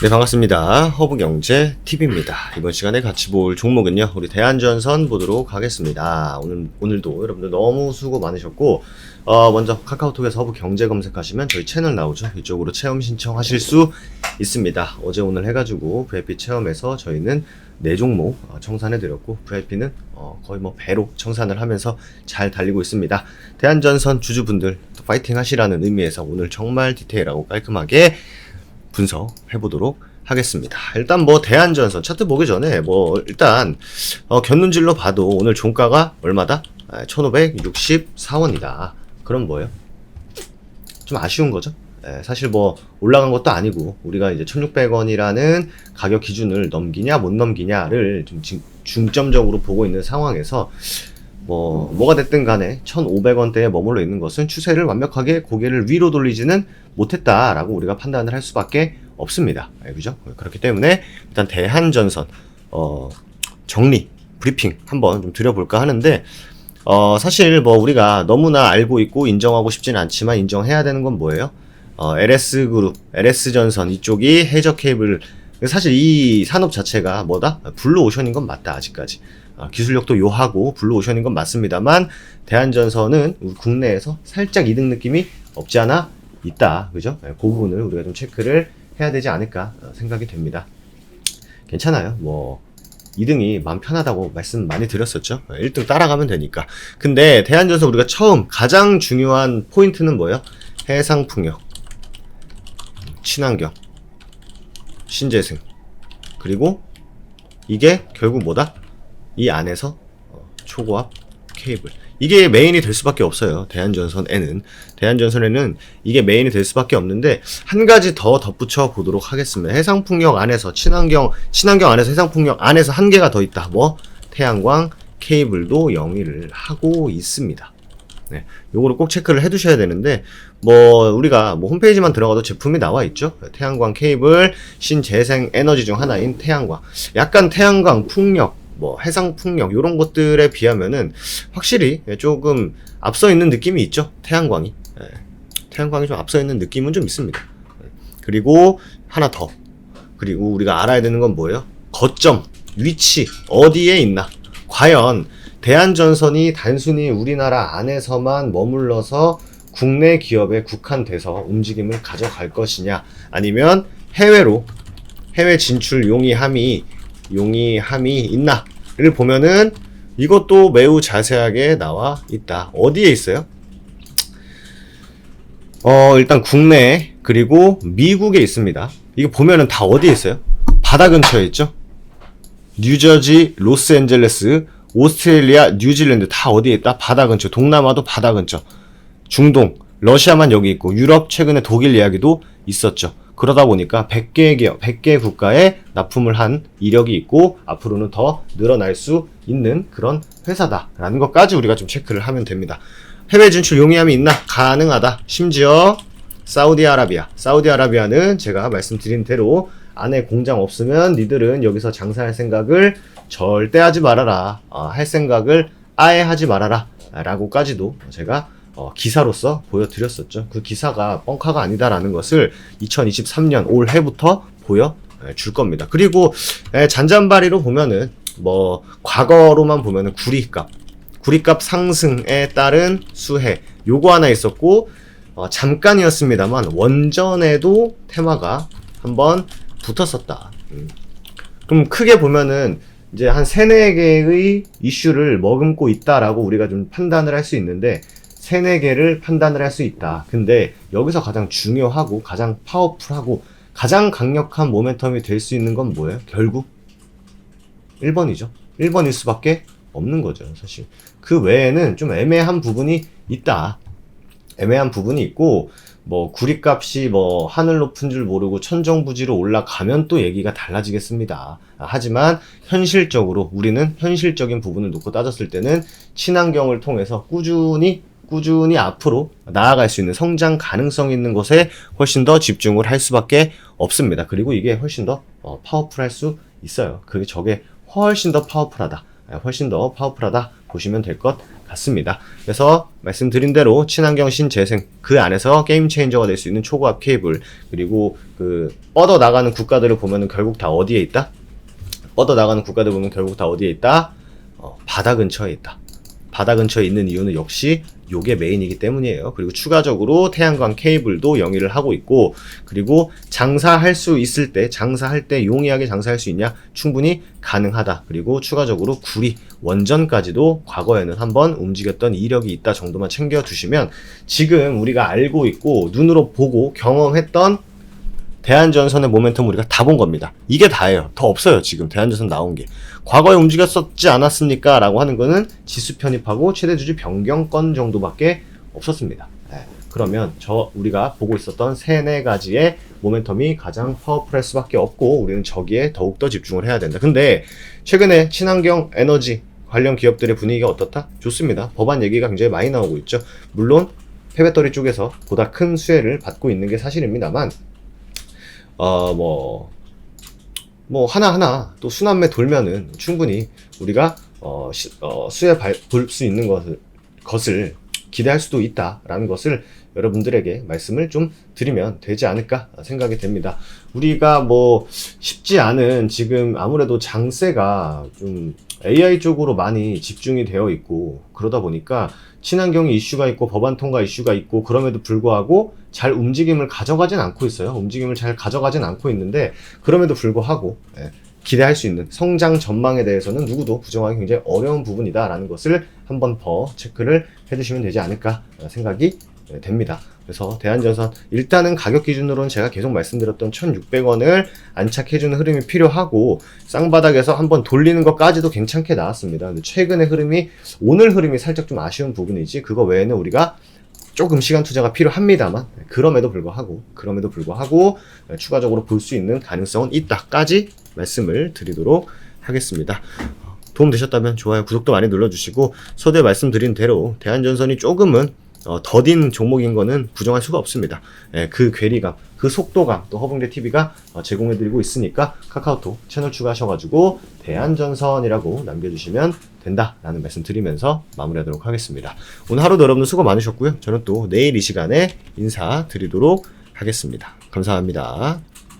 네, 반갑습니다. 허브경제TV입니다. 이번 시간에 같이 볼 종목은요, 우리 대한전선 보도록 하겠습니다. 오늘도 여러분들 너무 수고 많으셨고, 먼저 카카오톡에서 허브경제 검색하시면 저희 채널 나오죠. 이쪽으로 체험 신청하실 수 있습니다. 어제 오늘 해가지고 VIP 체험에서 저희는 4종목 청산해드렸고, VIP는 거의 뭐 배로 청산을 하면서 잘 달리고 있습니다. 대한전선 주주분들 파이팅 하시라는 의미에서 오늘 정말 디테일하고 깔끔하게 분석해보도록 하겠습니다. 일단 뭐 대한전선 차트 보기 전에 뭐 일단 견눈질로 봐도 오늘 종가가 얼마다? 1564원이다. 그럼 뭐예요? 좀 아쉬운 거죠? 사실 뭐 올라간 것도 아니고 우리가 이제 1600원이라는 가격 기준을 넘기냐 못 넘기냐를 좀 중점적으로 보고 있는 상황에서 뭐가 됐든 간에 1500원대에 머물러 있는 것은 추세를 완벽하게 고개를 위로 돌리지는 못했다라고 우리가 판단을 할 수밖에 없습니다. 그죠? 그렇기 때문에 일단 대한전선 정리 브리핑 한번 좀 드려볼까 하는데 사실 뭐 우리가 너무나 알고 있고 인정하고 싶지는 않지만 인정해야 되는 건 뭐예요? LS그룹, LS전선 이쪽이 해저 케이블, 사실 이 산업 자체가 뭐다? 블루오션인 건 맞다. 아직까지 기술력도 요하고 블루오션인 건 맞습니다만 대한전선은 우리 국내에서 살짝 이득 느낌이 없지 않아 있다. 그죠? 그 부분을 우리가 좀 체크를 해야 되지 않을까 생각이 됩니다. 괜찮아요. 뭐 2등이 마음 편하다고 말씀 많이 드렸었죠. 1등 따라가면 되니까. 근데 대한전선 우리가 처음 가장 중요한 포인트는 뭐예요? 해상풍력, 친환경, 신재생, 그리고 이게 결국 뭐다? 이 안에서 초고압 케이블, 이게 메인이 될 수밖에 없어요. 대한전선에는 이게 메인이 될 수밖에 없는데 한 가지 더 덧붙여 보도록 하겠습니다. 해상풍력 안에서 친환경 안에서 해상풍력 안에서 한 개가 더 있다. 뭐 태양광 케이블도 영위를 하고 있습니다. 네, 요거를 꼭 체크를 해 두셔야 되는데, 뭐 우리가 뭐 홈페이지만 들어가도 제품이 나와 있죠. 태양광 케이블, 신재생 에너지 중 하나인 태양광, 약간 태양광 풍력, 뭐 해상 풍력 요런 것들에 비하면은 확실히 조금 앞서 있는 느낌이 있죠. 태양광이 좀 앞서 있는 느낌은 좀 있습니다. 그리고 하나 더, 그리고 우리가 알아야 되는 건 뭐예요? 거점, 위치, 어디에 있나. 과연 대한전선이 단순히 우리나라 안에서만 머물러서 국내 기업에 국한돼서 움직임을 가져갈 것이냐, 아니면 해외 진출 용이함이 있나를 보면은 이것도 매우 자세하게 나와 있다. 어디에 있어요? 일단 국내 그리고 미국에 있습니다. 이거 보면은 다 어디에 있어요? 바다 근처에 있죠? 뉴저지, 로스앤젤레스, 오스트레일리아, 뉴질랜드 다 어디에 있다? 바다 근처. 동남아도 바다 근처. 중동, 러시아만 여기 있고, 유럽 최근에 독일 이야기도 있었죠. 그러다 보니까 100개 기업, 100개 국가에 납품을 한 이력이 있고 앞으로는 더 늘어날 수 있는 그런 회사다라는 것까지 우리가 좀 체크를 하면 됩니다. 해외 진출 용이함이 있나? 가능하다. 심지어 사우디아라비아는 제가 말씀드린 대로 안에 공장 없으면 니들은 여기서 장사할 생각을 절대 하지 말아라. 할 생각을 아예 하지 말아라. 라고까지도 제가 기사로서 보여드렸었죠. 그 기사가 뻥카가 아니다라는 것을 2023년 올해부터 보여줄 겁니다. 그리고 잔잔바리로 보면은 뭐 과거로만 보면은 구리값 상승에 따른 수혜 요거 하나 있었고, 잠깐이었습니다만 원전에도 테마가 한번 붙었었다. 그럼 크게 보면은 이제 한 3-4개의 이슈를 머금고 있다라고 우리가 좀 판단을 할 수 있는데, 3-4개를 판단을 할 수 있다. 근데 여기서 가장 중요하고 가장 파워풀하고 가장 강력한 모멘텀이 될 수 있는 건 뭐예요? 결국 1번이죠. 1번일 수밖에 없는 거죠, 사실. 그 외에는 좀 애매한 부분이 있다. 애매한 부분이 있고, 뭐 구리값이 뭐 하늘 높은 줄 모르고 천정부지로 올라가면 또 얘기가 달라지겠습니다. 하지만 현실적으로 우리는 현실적인 부분을 놓고 따졌을 때는 친환경을 통해서 꾸준히 앞으로 나아갈 수 있는 성장 가능성 있는 곳에 훨씬 더 집중을 할 수밖에 없습니다. 그리고 이게 훨씬 더 파워풀할 수 있어요. 저게 훨씬 더 파워풀하다 훨씬 더 파워풀하다 보시면 될 것 같습니다. 그래서 말씀드린 대로 친환경 신재생, 그 안에서 게임 체인저가 될 수 있는 초고압 케이블, 그리고 그 뻗어 나가는 국가들을 보면은 결국 다 어디에 있다? 뻗어 나가는 국가들 보면 결국 다 어디에 있다? 바다 근처에 있다. 바다 근처에 있는 이유는 역시 요게 메인이기 때문이에요. 그리고 추가적으로 태양광 케이블도 영위를 하고 있고, 그리고 장사할 수 있을 때, 장사할 때 용이하게 장사할 수 있냐? 충분히 가능하다. 그리고 추가적으로 구리, 원전까지도 과거에는 한번 움직였던 이력이 있다 정도만 챙겨두시면, 지금 우리가 알고 있고 눈으로 보고 경험했던 대한전선의 모멘텀 우리가 다 본 겁니다. 이게 다예요. 더 없어요. 지금 대한전선 나온 게. 과거에 움직였었지 않았습니까? 라고 하는 거는 지수 편입하고 최대 주주 변경권 정도밖에 없었습니다. 그러면 우리가 보고 있었던 3-4가지의 모멘텀이 가장 파워풀할 수밖에 없고, 우리는 저기에 더욱더 집중을 해야 된다. 근데 최근에 친환경 에너지 관련 기업들의 분위기가 어떻다? 좋습니다. 법안 얘기가 굉장히 많이 나오고 있죠. 물론 폐배터리 쪽에서 보다 큰 수혜를 받고 있는 게 사실입니다만, 하나하나 또 순환매 돌면은 충분히 우리가 수혜 볼 수 있는 것을 기대할 수도 있다라는 것을 여러분들에게 말씀을 좀 드리면 되지 않을까 생각이 됩니다. 우리가 쉽지 않은, 지금 아무래도 장세가 좀 AI 쪽으로 많이 집중이 되어 있고, 그러다 보니까 친환경이 이슈가 있고 법안 통과 이슈가 있고, 그럼에도 불구하고 잘 움직임을 가져가진 않고 있어요. 움직임을 잘 가져가진 않고 있는데, 그럼에도 불구하고 기대할 수 있는 성장 전망에 대해서는 누구도 부정하기 굉장히 어려운 부분이다라는 것을 한번 더 체크를 해두시면 되지 않을까 생각이 됩니다. 그래서 대한전선 일단은 가격 기준으로는 제가 계속 말씀드렸던 1,600원을 안착해주는 흐름이 필요하고, 쌍바닥에서 한번 돌리는 것까지도 괜찮게 나왔습니다. 근데 최근의 흐름이, 오늘 흐름이 살짝 좀 아쉬운 부분이지, 그거 외에는 우리가 조금 시간 투자가 필요합니다만, 그럼에도 불구하고 추가적으로 볼 수 있는 가능성은 있다까지 말씀을 드리도록 하겠습니다. 도움 되셨다면 좋아요, 구독도 많이 눌러주시고, 서두에 말씀드린 대로 대한전선이 조금은 더딘 종목인 거는 부정할 수가 없습니다. 그 괴리감, 그 속도감 또 허붕대TV가 제공해드리고 있으니까 카카오톡 채널 추가하셔가지고 대한전선이라고 남겨주시면 된다라는 말씀 드리면서 마무리하도록 하겠습니다. 오늘 하루도 여러분들 수고 많으셨고요. 저는 또 내일 이 시간에 인사드리도록 하겠습니다. 감사합니다.